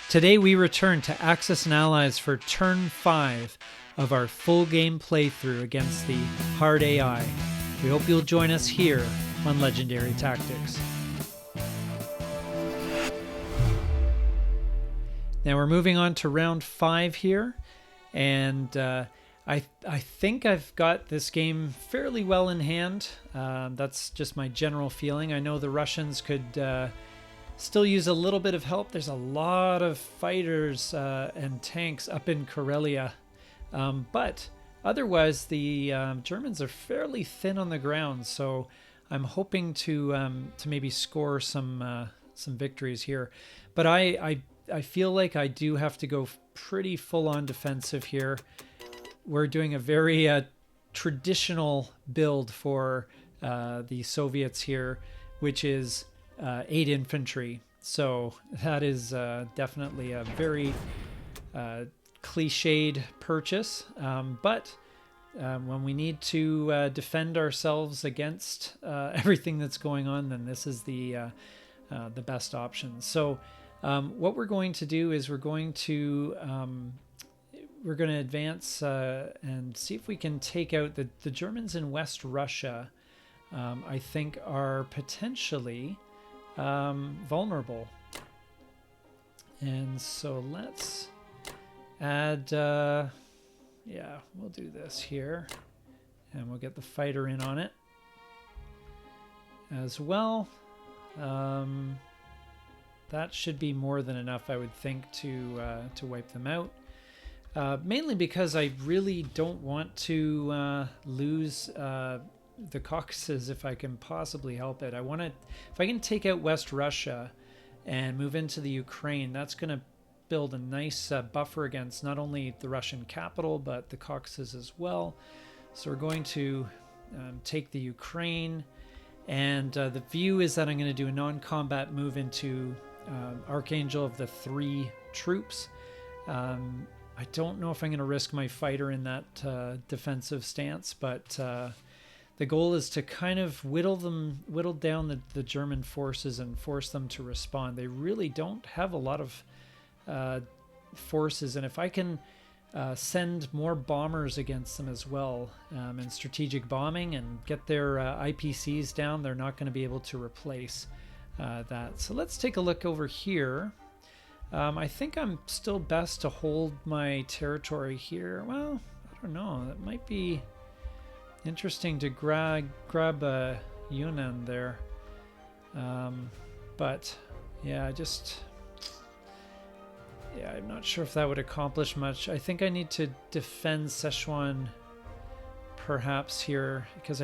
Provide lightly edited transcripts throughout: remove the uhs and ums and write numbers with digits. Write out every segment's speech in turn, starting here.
Today we return to Axis and Allies for turn 5 of our full game playthrough against the hard AI. We hope you'll join us here on Legendary Tactics. Now we're moving on to round 5 here, and I think I've got this game fairly well in hand. That's just my general feeling. I know the Russians could still use a little bit of help. There's a lot of fighters and tanks up in Karelia, but otherwise the Germans are fairly thin on the ground. So I'm hoping to maybe score some victories here. But I feel like I do have to go pretty full on defensive here. We're doing a very traditional build for the Soviets here, which is 8 infantry. So that is definitely a very cliched purchase. But when we need to defend ourselves against everything that's going on, then this is the best option. So what we're going to do is we're going to advance and see if we can take out the Germans in West Russia. I think are potentially vulnerable, and so let's add yeah, we'll do this here, and we'll get the fighter in on it as well. That should be more than enough, I would think, to wipe them out. Mainly because I really don't want to lose the Caucasus if I can possibly help it. I want to, if I can take out West Russia and move into the Ukraine, that's going to build a nice buffer against not only the Russian capital but the Caucasus as well. So we're going to take the Ukraine, and the view is that I'm going to do a non-combat move into Archangel of the 3 troops. I don't know if I'm going to risk my fighter in that defensive stance, but the goal is to kind of whittle down the German forces and force them to respond. They really don't have a lot of forces, and if I can send more bombers against them as well, and strategic bombing, and get their IPCs down, they're not going to be able to replace that. So let's take a look over here. I think I'm still best to hold my territory here. Well, I don't know. That might be interesting to grab a Yunnan there. But yeah, I'm not sure if that would accomplish much. I think I need to defend Sichuan perhaps here, because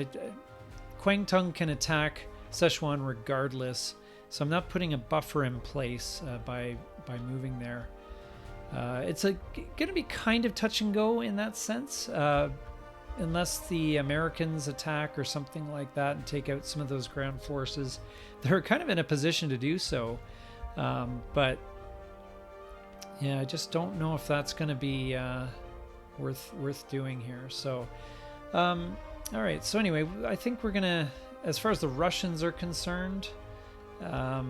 Kwangtung can attack Sichuan regardless. So I'm not putting a buffer in place by moving there. It's going to be kind of touch and go in that sense, unless the Americans attack or something like that and take out some of those ground forces. They're kind of in a position to do so, but yeah, I just don't know if that's going to be worth doing here. So, all right. So anyway, I think we're gonna, as far as the Russians are concerned, I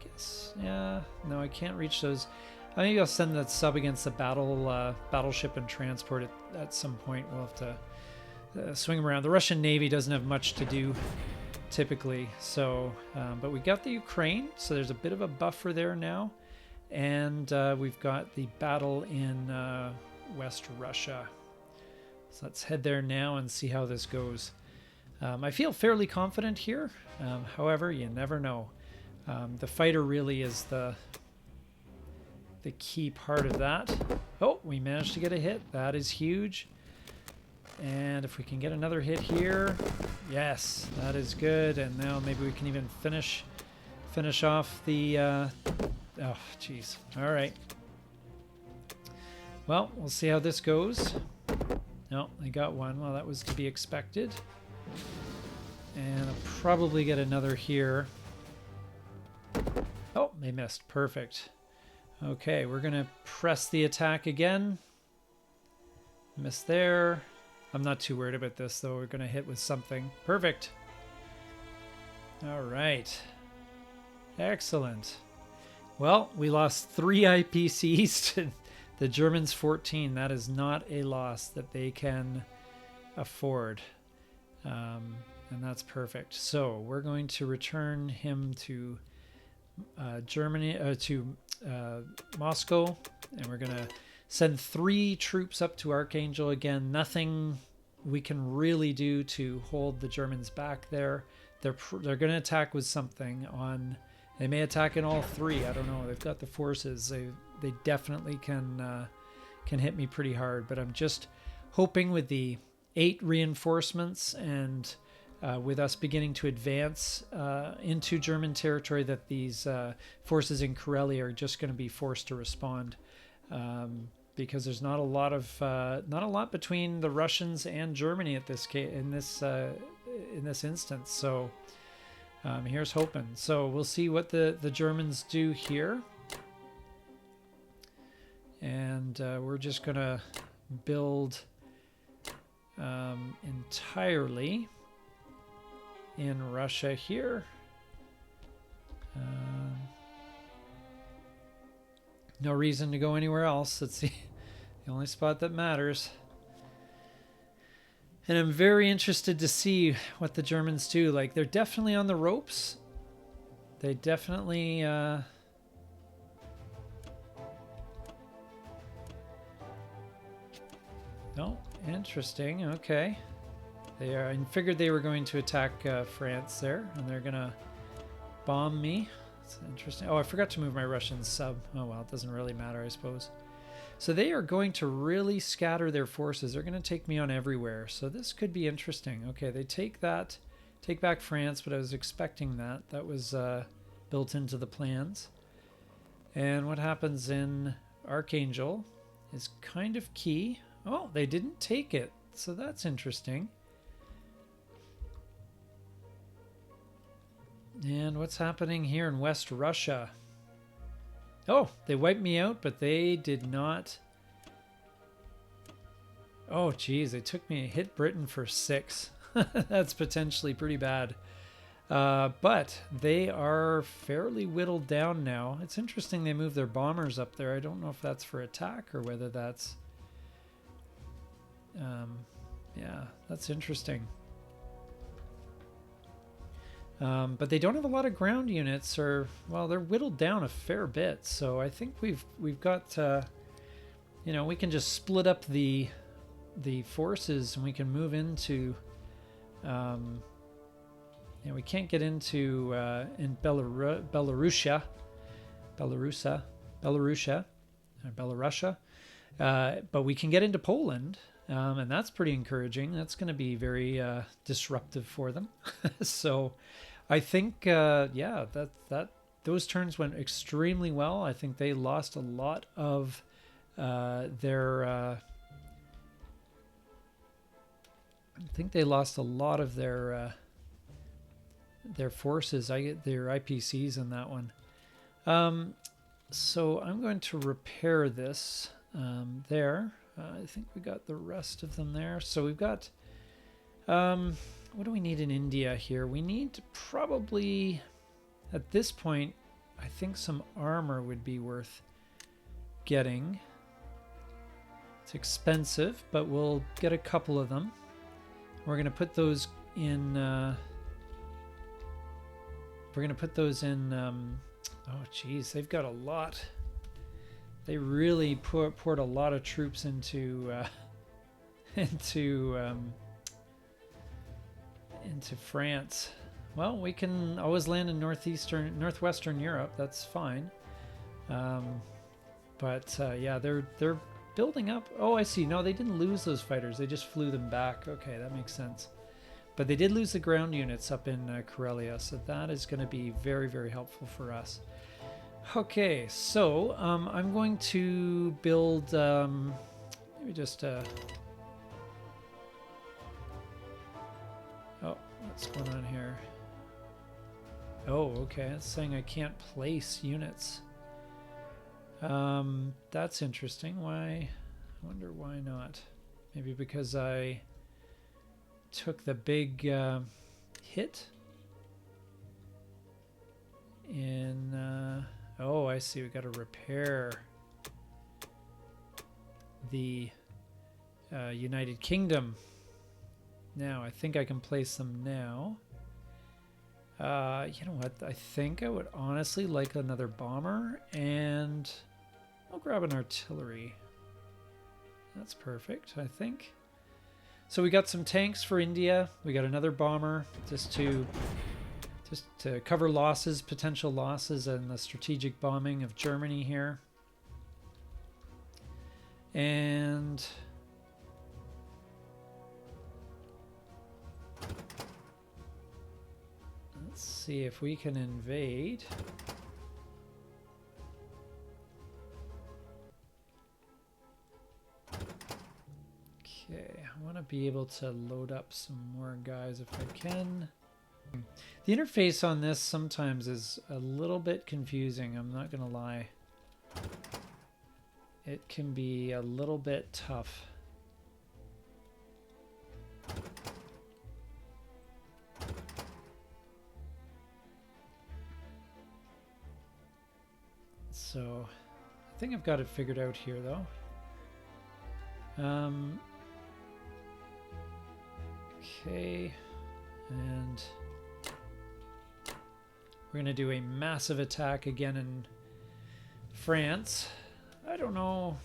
guess, yeah, no, I can't reach those. Maybe I'll send that sub against the battleship and transport it at some point. We'll have to swing them around. The Russian Navy doesn't have much to do typically, so but we got the Ukraine, so there's a bit of a buffer there now, and we've got the battle in West Russia. So let's head there now and see how this goes. I feel fairly confident here. However, you never know. The fighter really is the key part of that. Oh, we managed to get a hit. That is huge. And if we can get another hit here, yes, that is good. And now maybe we can even finish off the oh geez. All right, well, we'll see how this goes. No, they got one. Well, that was to be expected. And I'll probably get another here. Oh, they missed. Perfect. Okay, we're going to press the attack again. Miss there. I'm not too worried about this, though. We're going to hit with something. Perfect. All right. Excellent. Well, we lost 3 IPCs to the Germans 14. That is not a loss that they can afford. And that's perfect. So we're going to return him to Germany, to Moscow, and we're going to send 3 troops up to Archangel. Again, nothing we can really do to hold the Germans back there. They're going to attack with something on. They may attack in all 3. I don't know. They've got the forces. They definitely can hit me pretty hard. But I'm just hoping with the 8 reinforcements and with us beginning to advance into German territory that these forces in Karelia are just going to be forced to respond. Because there's not a lot between the Russians and Germany at this case in this instance. So here's hoping. So we'll see what the Germans do here, and we're just gonna build entirely in Russia here. No reason to go anywhere else. That's the only spot that matters. And I'm very interested to see what the Germans do. Like, they're definitely on the ropes. They definitely... Oh, interesting. Okay. They are. I figured they were going to attack France there, and they're going to bomb me. That's interesting. Oh, I forgot to move my Russian sub. Oh, well, it doesn't really matter, I suppose. So they are going to really scatter their forces. They're going to take me on everywhere. So this could be interesting. Okay, they take back France, but I was expecting that. That was built into the plans. And what happens in Archangel is kind of key. Oh, they didn't take it. So that's interesting. And what's happening here in West Russia? Oh, they wiped me out, but they did not. Oh, geez, they hit Britain for 6. That's potentially pretty bad. But they are fairly whittled down now. It's interesting they moved their bombers up there. I don't know if that's for attack or whether that's... yeah, that's interesting. But they don't have a lot of ground units, or, well, they're whittled down a fair bit. So I think we've got, you know, we can just split up the forces, and we can move into, yeah, we can't get into in Belarusia, but we can get into Poland. And that's pretty encouraging. That's going to be very disruptive for them. So I think, yeah, that those turns went extremely well. I think they lost a lot of their forces. Their IPCs in that one. So I'm going to repair this there. I think we got the rest of them there. So we've got, what do we need in India here? We need to probably, at this point, I think some armor would be worth getting. It's expensive, but we'll get a couple of them. We're going to put those in, oh geez, they've got a lot. They really poured a lot of troops into France. Well, we can always land in northwestern Europe. That's fine. But yeah, they're building up. Oh, I see. No, they didn't lose those fighters. They just flew them back. Okay, that makes sense. But they did lose the ground units up in Karelia, so that is going to be very, very helpful for us. Okay, so I'm going to build, maybe just, oh, what's going on here? Oh, okay, it's saying I can't place units. That's interesting. Why? I wonder why not. Maybe because I took the big hit in... Oh, I see. We got to repair the United Kingdom. Now, I think I can place them now. You know what? I think I would honestly like another bomber, and I'll grab an artillery. That's perfect, I think. So we got some tanks for India. We got another bomber just to cover losses, potential losses in the strategic bombing of Germany here. And let's see if we can invade. Okay, I want to be able to load up some more guys if I can. The interface on this sometimes is a little bit confusing, I'm not going to lie. It can be a little bit tough. So, I think I've got it figured out here though. Okay, and we're going to do a massive attack again in France. I don't know.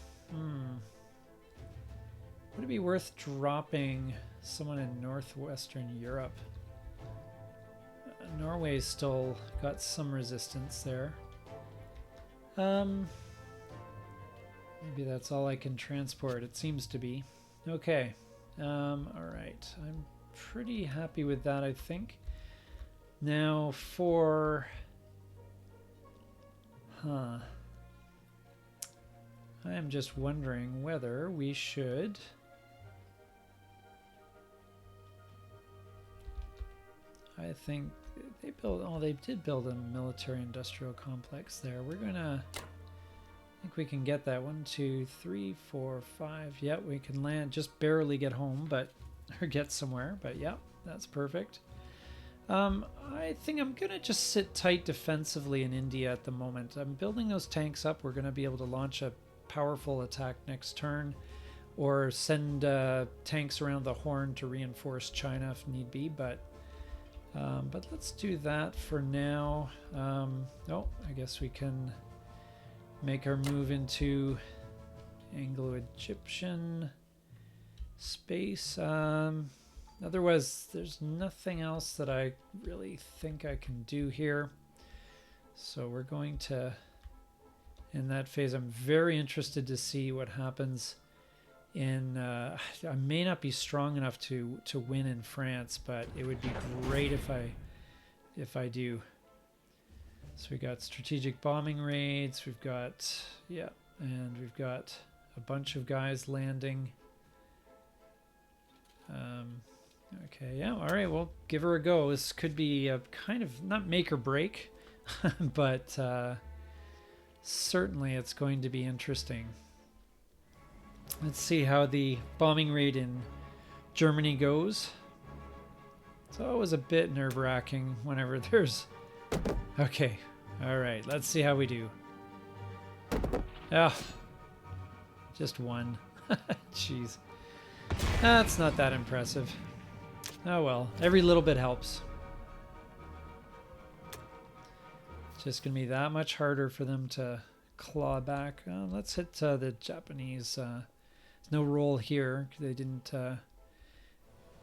Would it be worth dropping someone in northwestern Europe? Norway's still got some resistance there. Maybe that's all I can transport. It seems to be. Okay. All right. I'm pretty happy with that, I think. Now for... I am just wondering whether we should... I think they built... Oh, they did build a military-industrial complex there. We're gonna... I think we can get that. 1, 2, 3, 4, 5. Yep, we can land. Just barely get home, but... Or get somewhere, but yeah, that's perfect. I think I'm going to just sit tight defensively in India at the moment. I'm building those tanks up. We're going to be able to launch a powerful attack next turn, or send tanks around the Horn to reinforce China if need be, but let's do that for now. Oh, I guess we can make our move into Anglo-Egyptian space. Otherwise, there's nothing else that I really think I can do here. So we're going to, in that phase, I'm very interested to see what happens in, I may not be strong enough to win in France, but it would be great if I do. So we got strategic bombing raids, we've got, yeah, and we've got a bunch of guys landing. Okay, yeah, all right, well, give her a go. This could be a kind of, not make or break, but certainly it's going to be interesting. Let's see how the bombing raid in Germany goes. It's always a bit nerve-wracking whenever there's... Okay, all right, let's see how we do. Ah, just one. Jeez. That's not that impressive. Oh well, every little bit helps. It's just going to be that much harder for them to claw back. Let's hit the Japanese. There's no roll here. They didn't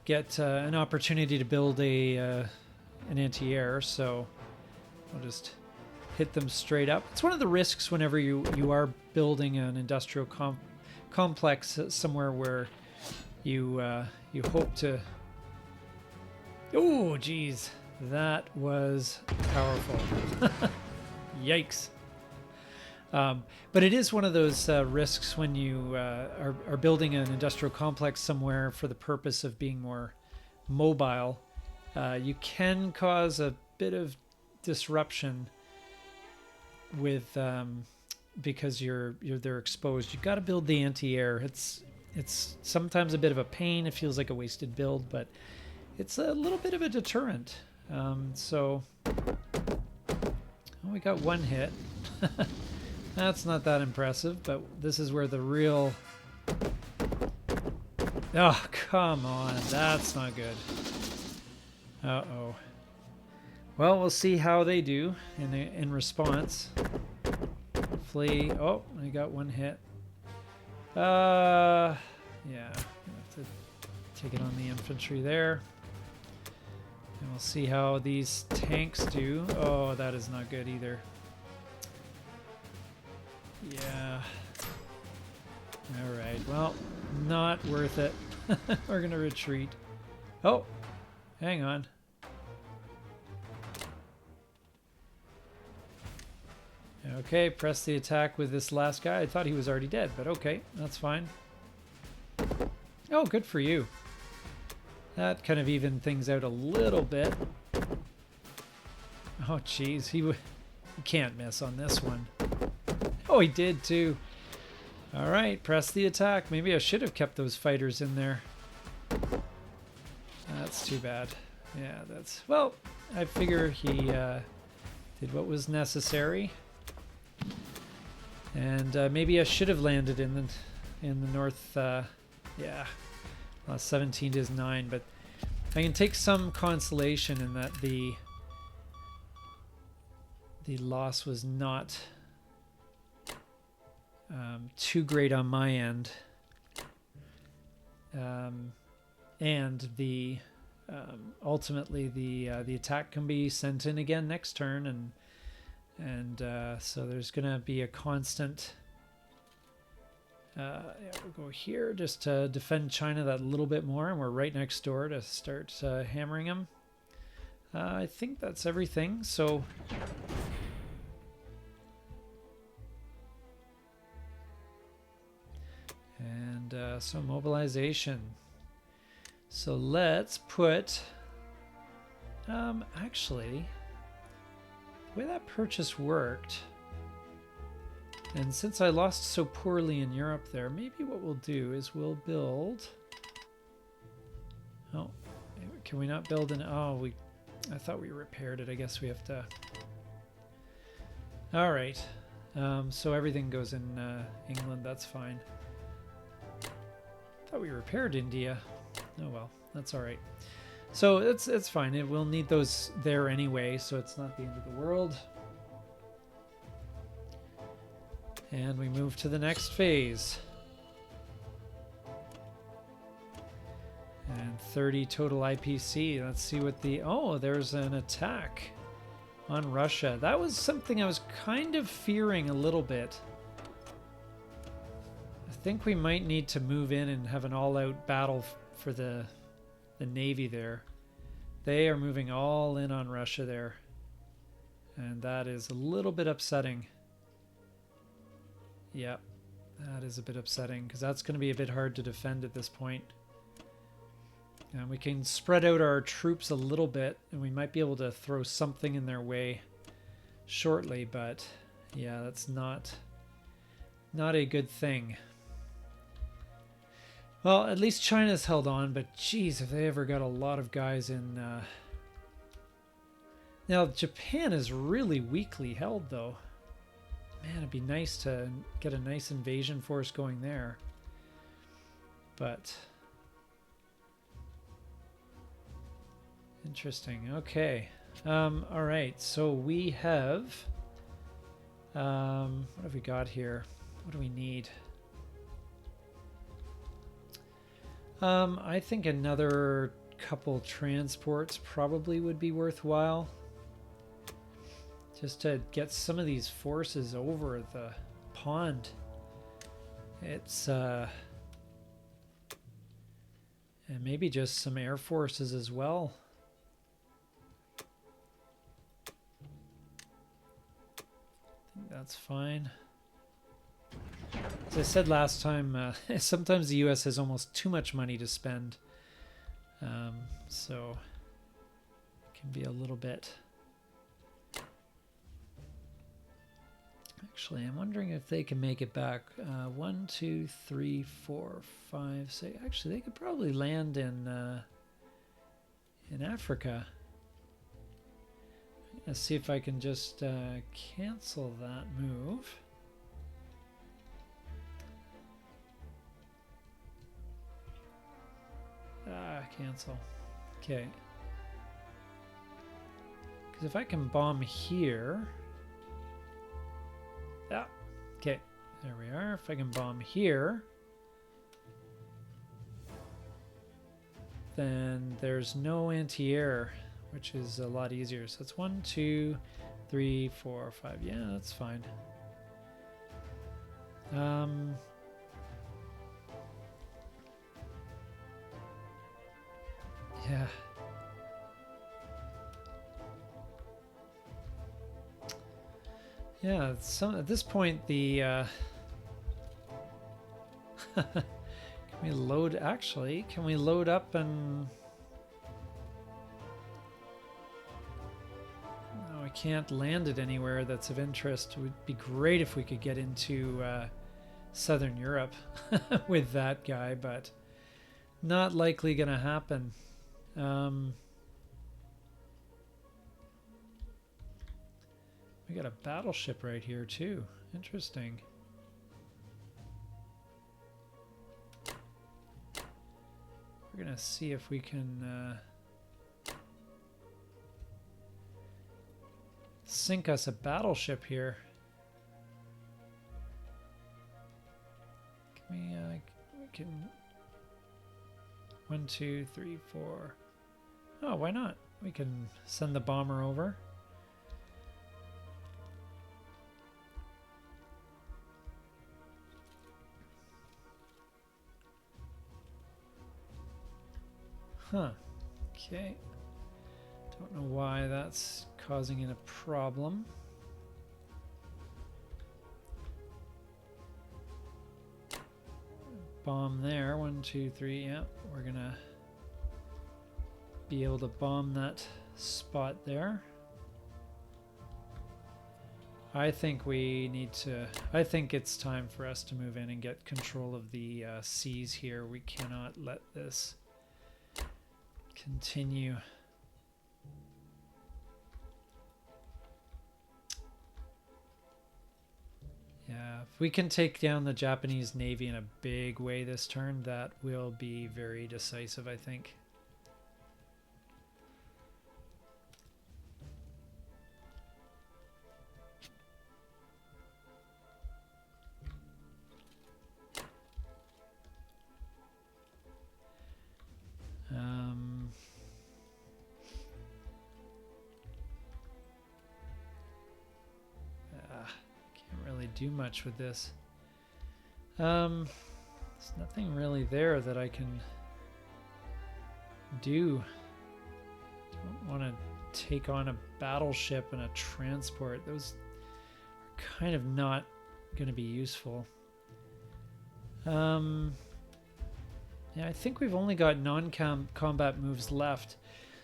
get an opportunity to build an anti-air, so we'll just hit them straight up. It's one of the risks whenever you are building an industrial complex somewhere where you hope to... Oh, geez. That was powerful. Yikes. But it is one of those risks when you are building an industrial complex somewhere for the purpose of being more mobile. You can cause a bit of disruption with because they're exposed. You've got to build the anti-air. It's sometimes a bit of a pain. It feels like a wasted build, but it's a little bit of a deterrent. So, We got one hit. That's not that impressive, but this is where the real... Oh, come on. That's not good. Uh-oh. Well, we'll see how they do in response. Hopefully... Oh, I got one hit. Yeah. Have to take it on the infantry there. And we'll see how these tanks do. Oh, that is not good either. Yeah. Alright, well, not worth it. We're gonna retreat. Oh, hang on. Okay, press the attack with this last guy. I thought he was already dead, but okay, that's fine. Oh, good for you. That kind of evened things out a little bit. Oh, jeez, he can't miss on this one. Oh, he did too. All right, press the attack. Maybe I should have kept those fighters in there. That's too bad. Yeah, that's... Well, I figure he did what was necessary. And maybe I should have landed in the north. Yeah, 17 is 9, but I can take some consolation in that the loss was not too great on my end, and the ultimately the attack can be sent in again next turn, and so there's gonna be a constant. Yeah, we'll go here just to defend China that little bit more, and we're right next door to start hammering them. I think that's everything. So. And so mobilization. So let's put, actually, the way that purchase worked, and since I lost so poorly in Europe there, maybe what we'll do is we'll build, oh, can we not build an, oh, I thought we repaired it. I guess we have to, all right. So everything goes in England, that's fine. Thought we repaired India. Oh well, that's all right. So it's fine. We'll need those there anyway, so it's not the end of the world. And we move to the next phase. And 30 total IPC. Let's see what the... Oh, there's an attack on Russia. That was something I was kind of fearing a little bit. I think we might need to move in and have an all-out battle for the Navy there. They are moving all in on Russia there. And that is a little bit upsetting. Yep, that is a bit upsetting because that's going to be a bit hard to defend at this point. And we can spread out our troops a little bit and we might be able to throw something in their way shortly, but yeah, that's not a good thing. Well, at least China's held on, but geez, have they ever got a lot of guys in... Now, Japan is really weakly held, though. Man, it'd be nice to get a nice invasion force going there. But... Interesting. Okay. All right, so we have... what have we got here? What do we need? I think another couple transports probably would be worthwhile. Just to get some of these forces over the pond. It's, and maybe just some air forces as well. I think that's fine. As I said last time, sometimes the U.S. has almost too much money to spend. So it can be a little bit... Actually, I'm wondering if they can make it back. 1, 2, 3, 4, 5, 6. Actually, they could probably land in Africa. Let's see if I can just cancel that move. Cancel. Okay. Because if I can bomb here... Ah, okay. There we are. If I can bomb here... then there's no anti-air, which is a lot easier. So it's 1, 2, 3, 4, 5. Yeah, that's fine. Yeah. Yeah, at this point the can we load, actually, can we load up and... No, I can't land it anywhere that's of interest. It would be great if we could get into Southern Europe with that guy, but not likely gonna happen. We got a battleship right here too. Interesting. We're gonna see if we can sink us a battleship here. Can we can 1, 2, 3, 4. Oh, why not? We can send the bomber over. Huh. Okay. Don't know why that's causing it a problem. Bomb there. 1, 2, 3. Yeah, we're gonna be able to bomb that spot there. I think we need to... I think it's time for us to move in and get control of the seas here. We cannot let this continue. Yeah, if we can take down the Japanese Navy in a big way this turn, that will be very decisive, I think. Can't really do much with this. There's nothing really there that I can do. Don't want to take on a battleship and a transport. Those are kind of not going to be useful. Yeah, I think we've only got non-combat moves left.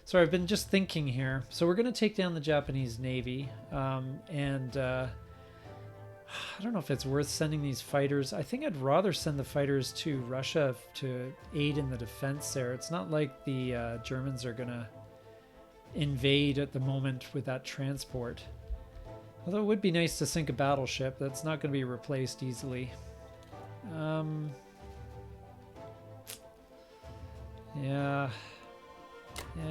So I've been just thinking here. So we're going to take down the Japanese Navy. I don't know if it's worth sending these fighters. I think I'd rather send the fighters to Russia to aid in the defense there. It's not like the Germans are going to invade at the moment with that transport. Although it would be nice to sink a battleship. That's not going to be replaced easily. Yeah,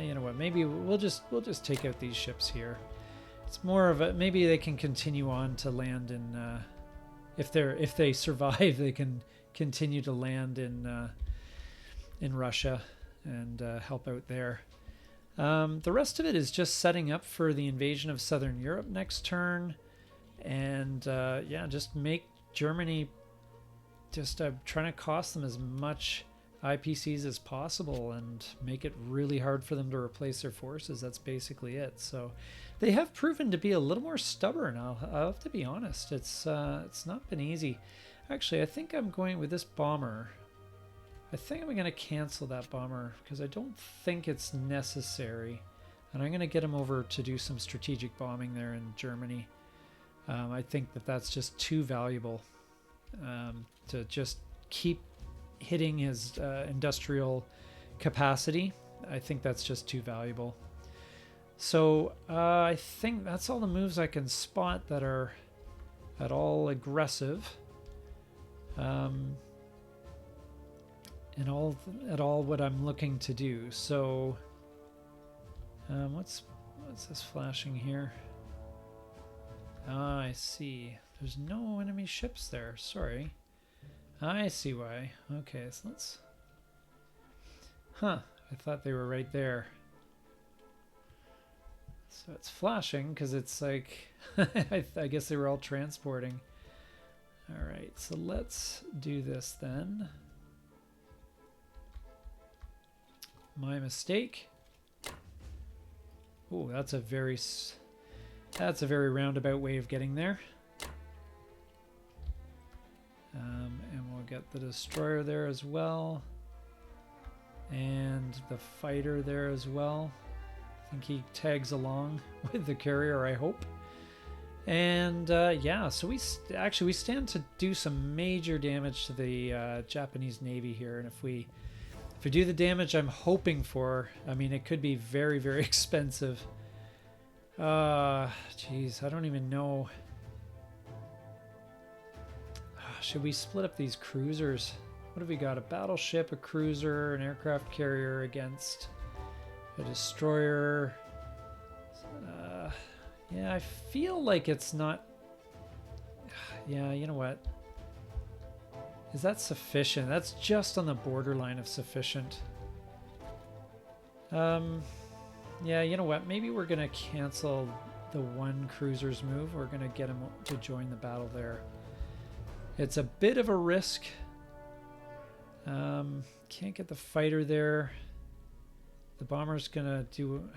you know what? Maybe we'll just take out these ships here. It's more of a, maybe they can continue on to land in if they survive, they can continue to land in Russia and help out there. The rest of it is just setting up for the invasion of Southern Europe next turn, and yeah, just make Germany, just trying to cost them as much IPCs as possible and make it really hard for them to replace their forces. That's basically it. So they have proven to be a little more stubborn. I'll have to be honest. It's not been easy. Actually, I think I'm going with this bomber. I think I'm going to cancel that bomber because I don't think it's necessary. And I'm going to get him over to do some strategic bombing there in Germany. I think that that's just too valuable to just keep hitting his industrial capacity. I think that's just too valuable. So I think that's all the moves I can spot that are at all aggressive. And at all what I'm looking to do. So what's this flashing here? Ah, I see. There's no enemy ships there. Sorry. I see why. Okay, so let's... Huh. I thought they were right there. So it's flashing because it's like... I guess they were all transporting. Alright, so let's do this then. My mistake. Oh, that's a very roundabout way of getting there. And we'll get the destroyer there as well. And the fighter there as well. I think he tags along with the carrier, I hope. And yeah, so we stand to do some major damage to the Japanese Navy here. And if we do the damage I'm hoping for, I mean, it could be very, very expensive. Jeez, I don't even know. Should we split up these cruisers? What have we got? A battleship, a cruiser, an aircraft carrier against a destroyer. Yeah, I feel like it's not... Yeah, you know what? Is that sufficient? That's just on the borderline of sufficient. Yeah, you know what? Maybe we're going to cancel the one cruiser's move. We're going to get him to join the battle there. It's a bit of a risk. Can't get the fighter there. The bomber's going to do...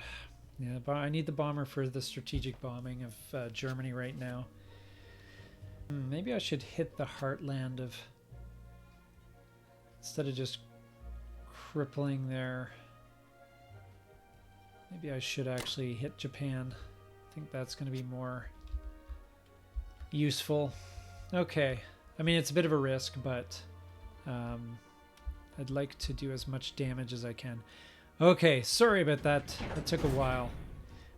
Yeah, I need the bomber for the strategic bombing of Germany right now. Maybe I should hit the heartland of... Instead of just crippling there. Maybe I should actually hit Japan. I think that's going to be more useful. Okay. I mean, it's a bit of a risk, but I'd like to do as much damage as I can. Okay, sorry about that. That took a while.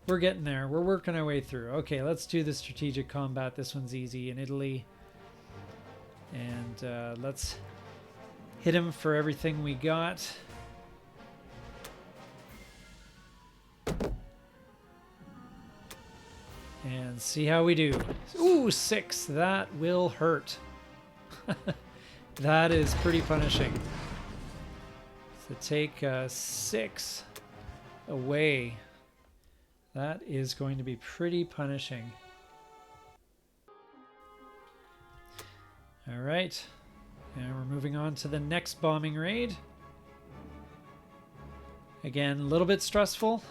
We're getting there. We're working our way through. Okay, let's do the strategic combat. This one's easy in Italy. And let's hit him for everything we got. And see how we do. Ooh, 6. That will hurt. That is pretty punishing. So take 6 away. That is going to be pretty punishing. All right. And we're moving on to the next bombing raid. Again, a little bit stressful.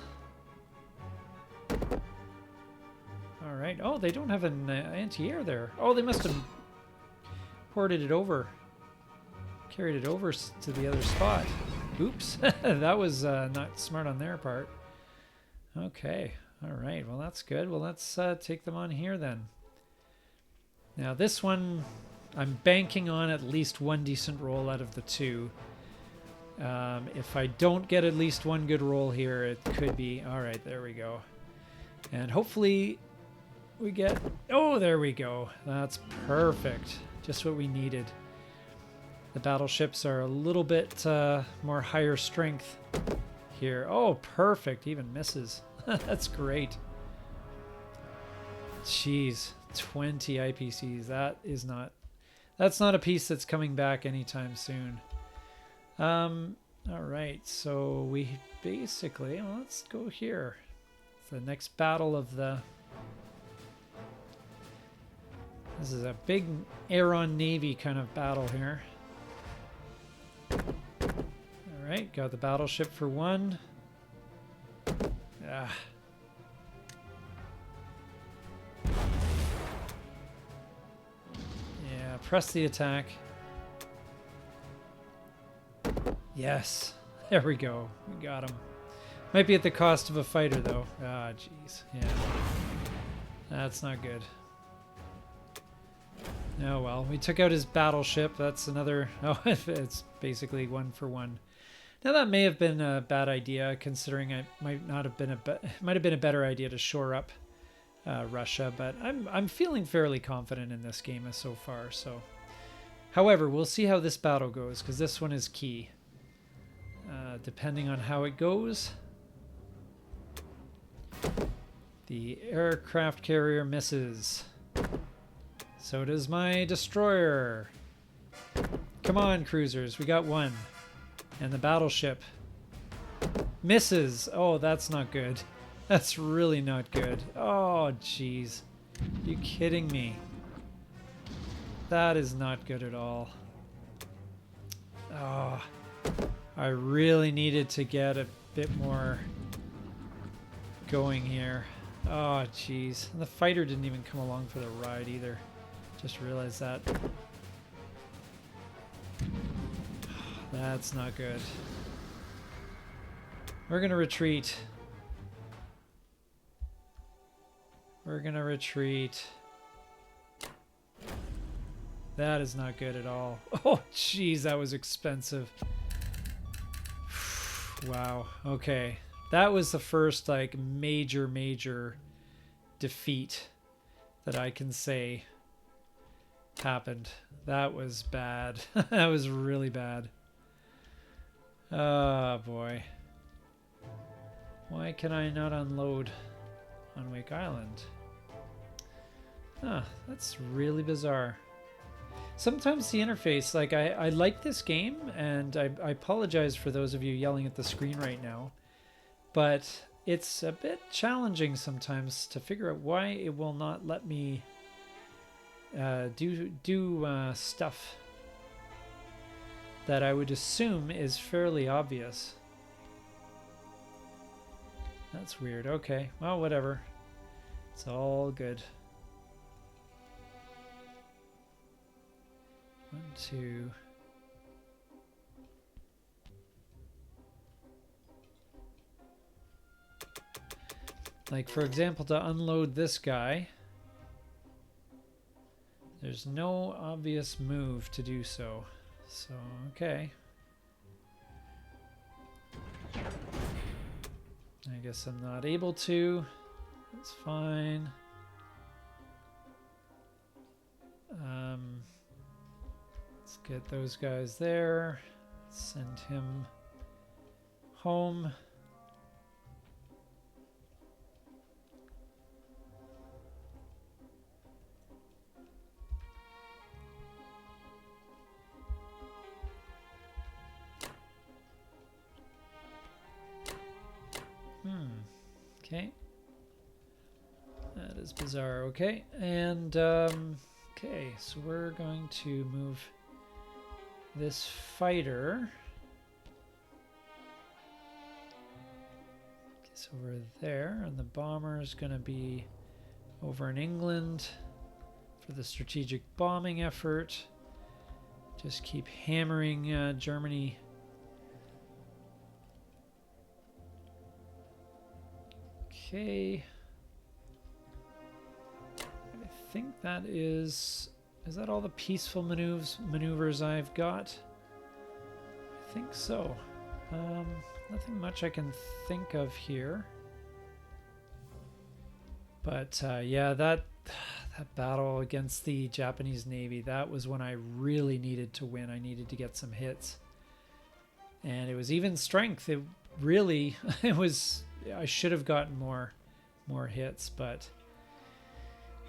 All right. Oh, they don't have an anti-air there. Oh, they must have ported it over. Carried it over to the other spot. Oops. That was not smart on their part. Okay. All right. Well, that's good. Well, let's take them on here then. Now, this one, I'm banking on at least one decent roll out of the 2. If I don't get at least one good roll here, it could be... All right, there we go. And hopefully we get... Oh, there we go. That's perfect. Just what we needed. The battleships are a little bit more higher strength here. Oh, perfect. Even misses. That's great. Jeez. 20 IPCs. That's not a piece that's coming back anytime soon. All right. So we basically... Well, let's go here. It's the next battle of the... This is a big Air-on-Navy kind of battle here. Alright, got the battleship for 1. Ah. Yeah, press the attack. Yes. There we go. We got him. Might be at the cost of a fighter, though. Ah, jeez. Yeah. That's not good. Oh, well. We took out his battleship. That's another... Oh, it's basically 1 for 1. Now that may have been a bad idea, considering it might not have been might have been a better idea to shore up Russia, but I'm feeling fairly confident in this game so far. So, however, we'll see how this battle goes, because this one is key. Depending on how it goes, the aircraft carrier misses. So does my destroyer. Come on, cruisers, we got one. And the battleship misses. Oh, that's not good. That's really not good. Oh, jeez. You kidding me? That is not good at all. Oh, I really needed to get a bit more going here. Oh, jeez. The fighter didn't even come along for the ride either. Just realized that. That's not good. We're gonna retreat. We're gonna retreat. That is not good at all. Oh, jeez, that was expensive. Wow. Okay. That was the first, like, major defeat that I can say happened. That was bad. That was really bad. Oh, boy. Why can I not unload on Wake Island? Huh, that's really bizarre. Sometimes the interface, like, I like this game, and I apologize for those of you yelling at the screen right now, but it's a bit challenging sometimes to figure out why it will not let me do stuff that I would assume is fairly obvious. That's weird. Okay, well, whatever. It's all good. 1, 2. Like, for example, to unload this guy, there's no obvious move to do so. So, okay. I guess I'm not able to. That's fine. Let's get those guys there. Send him home. Okay. That is bizarre. Okay. And, okay. So we're going to move this fighter. It's over there. And the bomber is going to be over in England for the strategic bombing effort. Just keep hammering Germany. Okay. I think that is that all the peaceful maneuvers I've got? I think so. Nothing much I can think of here. But yeah, that battle against the Japanese Navy, that was when I really needed to win. I needed to get some hits. And it was even strength. It really, it was, I should have gotten more hits, but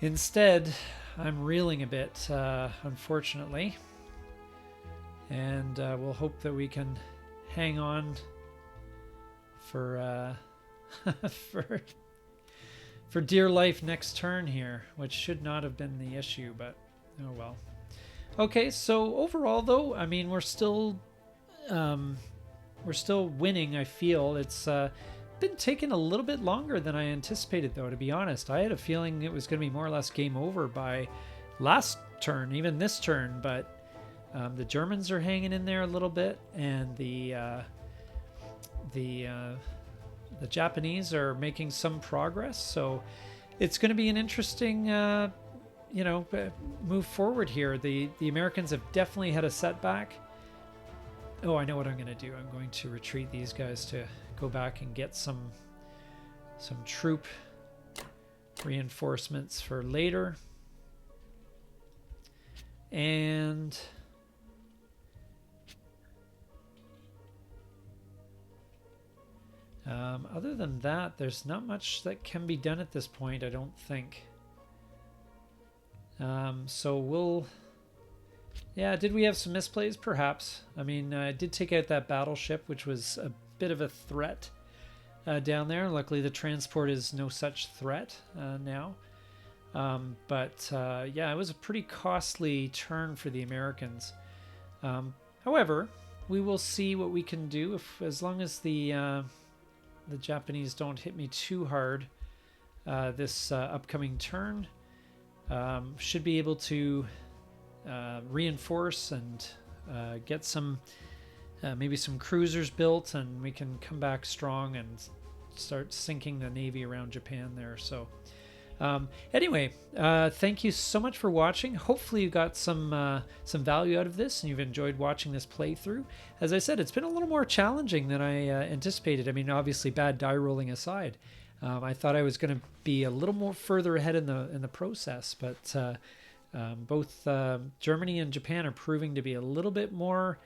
instead I'm reeling a bit, unfortunately. And we'll hope that we can hang on for for dear life next turn here, which should not have been the issue, but oh well. Okay, so overall though, I mean, we're still winning. I feel it's been taking a little bit longer than I anticipated, though, to be honest. I had a feeling it was going to be more or less game over by last turn, even this turn, but the Germans are hanging in there a little bit, and the Japanese are making some progress, so it's going to be an interesting move forward here. The Americans have definitely had a setback. Oh, I know what I'm going to do. I'm going to retreat these guys to go back and get some troop reinforcements for later. And other than that, there's not much that can be done at this point, I don't think. So we'll... Yeah, did we have some misplays? Perhaps. I mean, I did take out that battleship, which was a bit of a threat down there. Luckily, the transport is no such threat now. Yeah, it was a pretty costly turn for the Americans. However, we will see what we can do as long as the Japanese don't hit me too hard this upcoming turn. Should be able to reinforce and get some maybe some cruisers built, and we can come back strong and start sinking the Navy around Japan there. So anyway, thank you so much for watching. Hopefully you got some value out of this and you've enjoyed watching this playthrough. As I said, it's been a little more challenging than I anticipated. I mean, obviously bad die rolling aside. I thought I was going to be a little more further ahead in the process, but both Germany and Japan are proving to be a little bit more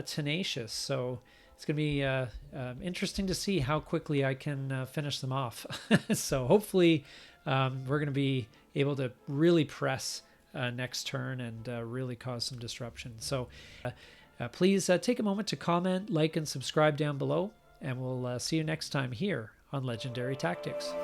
tenacious. So it's going to be interesting to see how quickly I can finish them off. So hopefully we're going to be able to really press next turn and really cause some disruption. So please take a moment to comment, like, and subscribe down below, and we'll see you next time here on Legendary Tactics.